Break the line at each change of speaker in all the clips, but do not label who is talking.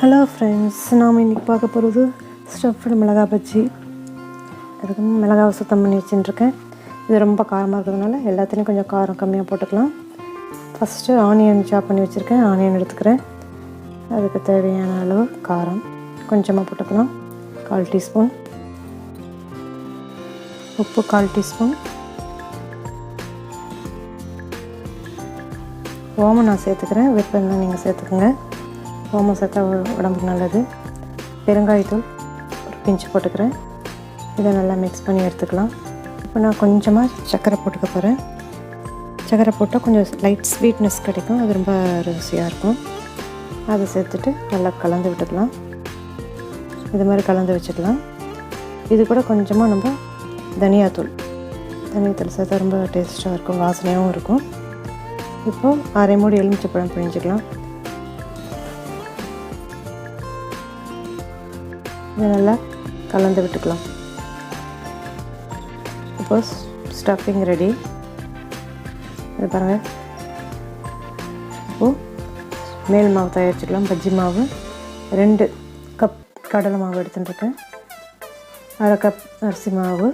Hello friends, நாம் இன்றைக்கி பார்க்க போகிறது ஸ்டஃப்டு மிளகாய் பஜ்ஜி. அதுக்கு மிளகாவை சுத்தம் பண்ணி வச்சுட்டுருக்கேன். இது ரொம்ப காரமாக இருக்கிறதுனால எல்லாத்துலேயும் கொஞ்சம் காரம் கம்மியாக போட்டுக்கலாம். ஃபஸ்ட்டு ஆனியன் சாப் பண்ணி வச்சுருக்கேன். ஆனியன் எடுத்துக்கிறேன். அதுக்கு தேவையான அளவு காரம் கொஞ்சமாக போட்டுக்கலாம். 1/4 டீஸ்பூன் உப்பு, 1/4 டீஸ்பூன் ஓமம் நான் சேர்த்துக்கிறேன். விருப்பம்னா நீங்கள் சேர்த்துக்குங்க. ஓமம் சேர்த்தா உடம்புக்கு நல்லது. பெருங்காயத்தூள் ஒரு பிஞ்சு போட்டுக்கிறேன். இதை நல்லா மிக்ஸ் பண்ணி எடுத்துக்கலாம். இப்போ நான் கொஞ்சமாக சர்க்கரை போட்டுக்க போகிறேன். சர்க்கரை போட்டால் கொஞ்சம் லைட் ஸ்வீட்னஸ் கிடைக்கும். அது ரொம்ப ருசியாக இருக்கும். அதை சேர்த்துட்டு நல்லா கலந்து விட்டுக்கலாம். இது மாதிரி கலந்து வச்சுக்கலாம். இது கூட கொஞ்சமாக நம்ம தனியாத்தூள் சேர்த்தா ரொம்ப டேஸ்ட்டாக இருக்கும், வாசனையாகவும் இருக்கும். இப்போது 1/2 மூடி எலுமிச்சைப்பழம் பிழிஞ்சிக்கலாம். இதை நல்லா கலந்து விட்டுக்கலாம். இப்போ ஸ்டஃபிங் ரெடி. இது பாருங்கள். இப்போது மேல் மாவு தயாரிச்சுக்கலாம். பஜ்ஜி மாவு 2 கப் கடலை மாவு எடுத்துட்டுருக்கேன். 1/2 கப் அரிசி மாவு,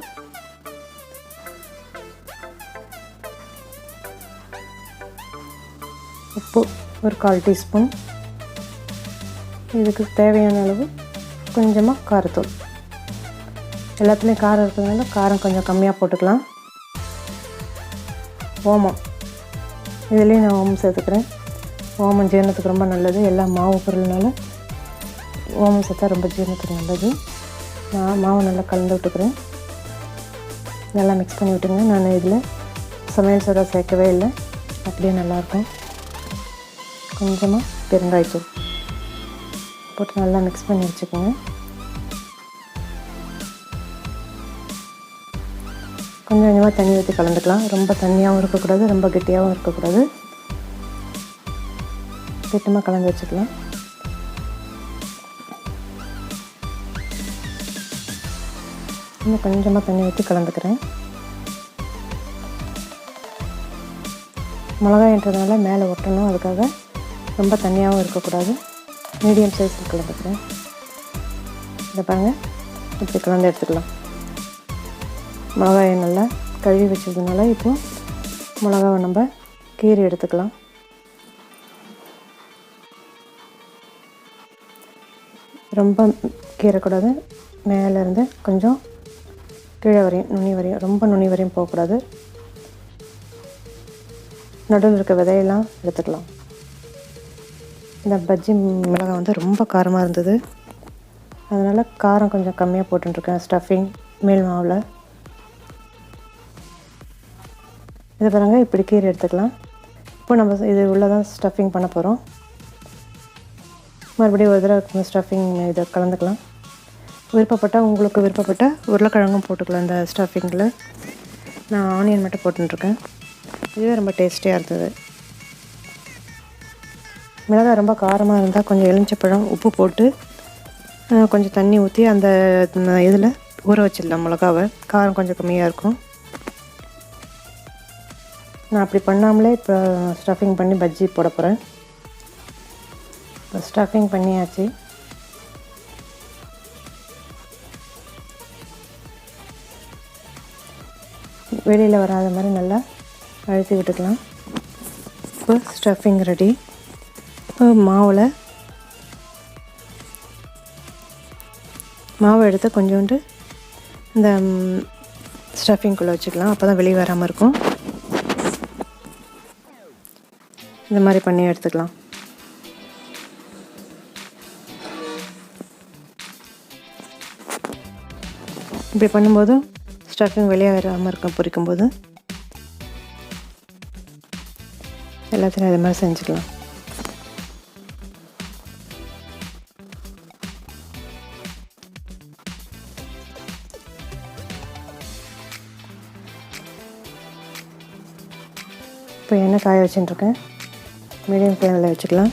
உப்பு ஒரு 1/4 டீஸ்பூன், இதுக்கு தேவையான அளவு கொஞ்சமாக காரத்தூள். எல்லாத்துலேயும் காரம் இருக்கிறதுனால காரம் கொஞ்சம் கம்மியாக போட்டுக்கலாம். ஓமம், இதுலேயும் நான் ஓமம் சேர்த்துக்கிறேன். ஓமம் ஜீரணத்துக்கு ரொம்ப நல்லது. எல்லா மாவு பொருள்னால ஓமம் சேர்த்தா ரொம்ப ஜீரணத்துக்கு நல்லது. நான் மாவு நல்லா கலந்து விட்டுக்கிறேன். நல்லா மிக்ஸ் பண்ணி விட்டுங்க. நான் இதில் சமையல் சோடா சேர்க்கவே இல்லை, அப்படியே நல்லாயிருக்கும். கொஞ்சமாக பெருங்காயத்தூள் போட்டு நல்லா மிக்ஸ் பண்ணி வச்சுக்கோங்க. கொஞ்சம் கொஞ்சமாக தண்ணி ஊற்றி கலந்துக்கலாம். ரொம்ப தண்ணியாகவும் இருக்கக்கூடாது, ரொம்ப கெட்டியாகவும் இருக்கக்கூடாது. திட்டமாக கலந்து வச்சுக்கலாம். இன்னும் கொஞ்சமாக தண்ணி ஊற்றி கலந்துக்கிறேன். மிளகாய்ன்றதுனால மேலே ஒட்டணும், அதுக்காக ரொம்ப தண்ணியாகவும் இருக்கக்கூடாது. மீடியம் சைஸில் கலந்துக்கிறேன். இதை பாருங்கள், இப்படி கலந்து எடுத்துக்கலாம். மிளகாயை நல்லா கழுவி வச்சதுனால இப்போது மிளகாவை நம்ம கீறி எடுத்துக்கலாம். ரொம்ப கீறக்கூடாது. மேலேருந்து கொஞ்சம் கீழே வரையும், நுனி வரையும், ரொம்ப நுனி வரையும் போகக்கூடாது. நடுவில் இருக்க விதையெல்லாம் எடுத்துக்கலாம். இந்த பஜ்ஜி மிளகாய் வந்து ரொம்ப காரமாக இருந்தது, அதனால் காரம் கொஞ்சம் கம்மியாக போட்டுருக்கேன் ஸ்டஃபிங் மேல் மாவில். இது பாருங்கள், இப்படி கீரை எடுத்துக்கலாம். இப்போ நம்ம இது உள்ளே தான் ஸ்டஃபிங் பண்ண போகிறோம். மறுபடியும் ஒரு தடவை ஸ்டஃபிங் இதை கலந்துக்கலாம். உங்களுக்கு விருப்பப்பட்ட உருளைக்கிழங்கும் போட்டுக்கலாம். இந்த ஸ்டஃபிங்கில் நான் ஆனியன் மட்டும் போட்டுருக்கேன். இதுவே ரொம்ப டேஸ்டியாக இருந்தது. மிளகாய் ரொம்ப காரமாக இருந்தால் கொஞ்சம் எலுமிச்சைப்பழம், உப்பு போட்டு கொஞ்சம் தண்ணி ஊற்றி அந்த இதில் ஊற வச்சிடலாம் மிளகாவை. காரம் கொஞ்சம் கம்மியாக இருக்கும். நான் அப்படி பண்ணாமலே இப்போ ஸ்டஃபிங் பண்ணி பஜ்ஜி போட போகிறேன். இப்போ ஸ்டஃபிங் பண்ணியாச்சு. வெளியில் வராத மாதிரி நல்லா அழுத்தி விட்டுக்கலாம். இப்போ ஸ்டஃபிங் ரெடி. இப்போ மாவை எடுத்து கொஞ்சோண்டு இந்த ஸ்டஃபிங்குள்ளே வச்சுக்கலாம். அப்போ தான் வெளியே வராமல் இருக்கும். இந்த மாதிரி பண்ணி எடுத்துக்கலாம். இப்படி பண்ணும்போது ஸ்டஃபிங் வெளியே வராமல் இருக்கும். பொரிக்கும்போது எல்லாத்தையும் இது மாதிரி செஞ்சுக்கலாம். இப்போ எண்ணெய் காய வச்சுட்டுருக்கேன். மீடியம் ஃப்ளேமில் வச்சுக்கலாம்.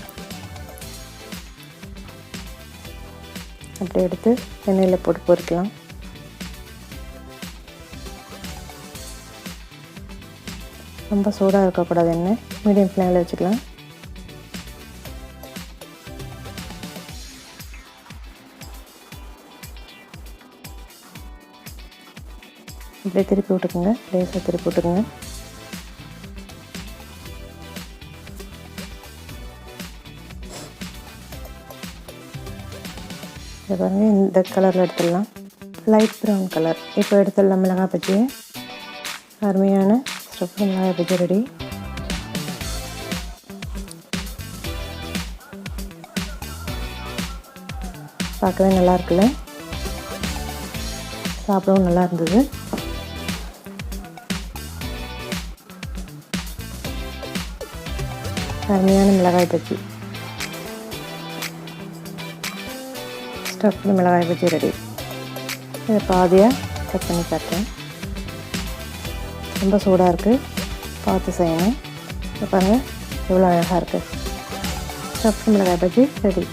அப்படியே எடுத்து எண்ணெயில் போட்டு பொரிக்கலாம். ரொம்ப சூடாக இருக்கக்கூடாது எண்ணெய். மீடியம் ஃப்ளேமில் வச்சுக்கலாம். அப்படியே திருப்பி விட்டுக்குங்க, லேசாக திருப்பி விட்டுக்குங்க. இதை பாருங்கள், இந்த கலரில் எடுத்துடலாம். Light brown colour. இப்போ எடுத்துடலாம் மிளகாய் பஜ்ஜி. அருமையான ஸ்டஃப்டு மிளகாய் பஜ்ஜி ரெடி. பார்க்கவே நல்லா இருக்குல்ல, சாப்பிடவும் நல்லா இருந்தது. அருமையான மிளகாய் பஜ்ஜி, ஸ்டஃப்டு மிளகாய் பஜ்ஜி ரெடி. இதை பாதியாக கட் பண்ணி காட்டுறேன். ரொம்ப சூடாக இருக்குது, பார்த்து செய்யணும். இப்போ பாருங்கள் எவ்வளோ அழகாக இருக்குது. ஸ்டஃப்டு மிளகாய் பஜ்ஜி ரெடி.